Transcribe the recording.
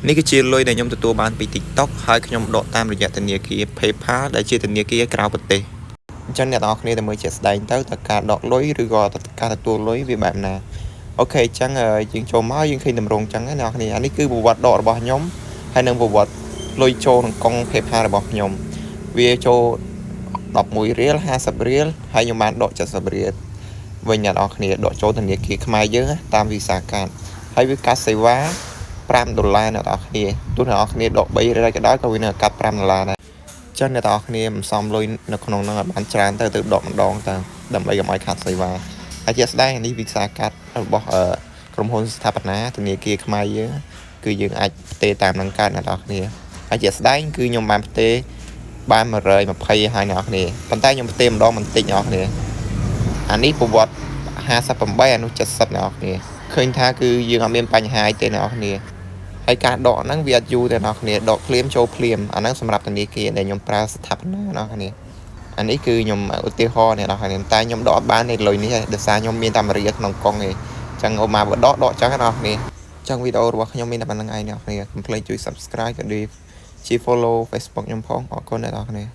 នេះគឺជាលុយដែលខ្ញុំទទួលបានពី TikTok ហើយខ្ញុំដកតាមរយៈធនាគារ PayPal ដែលជាធនាគារក្រៅប្រទេសអញ្ចឹងអ្នកនរគ្នាទៅមើលជាក់ស្ដែងទៅតើការដកលុយឬក៏ការទទួលលុយវាបែបណាអូខេអញ្ចឹងយើងចូលមកយើងឃើញតម្រងអញ្ចឹងណាអ្នកនរគ្នាអានេះគឺប្រវត្តិដករបស់ខ្ញុំហើយនឹងប្រវត្តិលុយចូលក្នុងកង់ PayPal របស់ខ្ញុំវាចូល11រៀល50រៀលហើយខ្ញុំបានដក70រៀលវិញអ្នកនរគ្នាដកចូលធនាគារខ្មែរយើងតាមវីសាកាតហើយវាកាត់សេវា$5អ្នកនរគ្នាទោះអ្នកនរគ្នាដក3រៀលក៏ដោយក៏វានៅកាត់$5ដែរចឹងអ្នកនរគ្នាមិនសមលុយនៅក្នុងហ្នឹងឲ្យបានច្រើនទៅដកម្ដងទៅដើម្បីកុំឲ្យខាត់សេវាហើយជាក់ស្ដែងនេះវីសាកាតរបស់ក្រុមហ៊ុនស្ថាបនាធនាគារខ្មែរយើងគឺយើងអាចផ្ទេរតាមនឹងកើតអ្នកនរគ្នាហើយជាក់ស្ដែងគឺខ្ញុំបានផ្ទេរបាន120ហើយអ្នកនរគ្នាប៉ុន្តែខ្ញុំផ្ទេរម្ដងបន្តិចអ្នកនរគ្នាអានេះប្រវត្តិ58អានោះ70អ្នកនរគ្នាឃើញថាគឺយើងអត់មានបញ្ហាទេអ្នកនរគ្នាហើយការដកហ្នឹងវាអត់យូរទេអ្នកនរគ្នាដកភ្លាមចូលភ្លាមអាហ្នឹងសម្រាប់ធនាគារដែលខ្ញុំប្រើស្ថាបនាអ្នកនរគ្នាអានេះគឺខ្ញុំឧទាហរណ៍អ្នកនរគ្នាតែខ្ញុំដកអត់បានទេលុយនេះដោយសារខ្ញុំមានតែ1រៀលក្នុងកង់ឯងចឹងអូម៉ាបើដកចឹងអ្នកនរគ្នាចឹងវីដេអូរបស់ខ្ញុំមានតែប៉ុណ្្នឹងឯងអ្នកនរគ្នាកុំភ្លេចជួយ Subscribe ក៏ដូចជា Follow Facebook ខ្ញុំផងអរគុណអ្នកនរគ្នា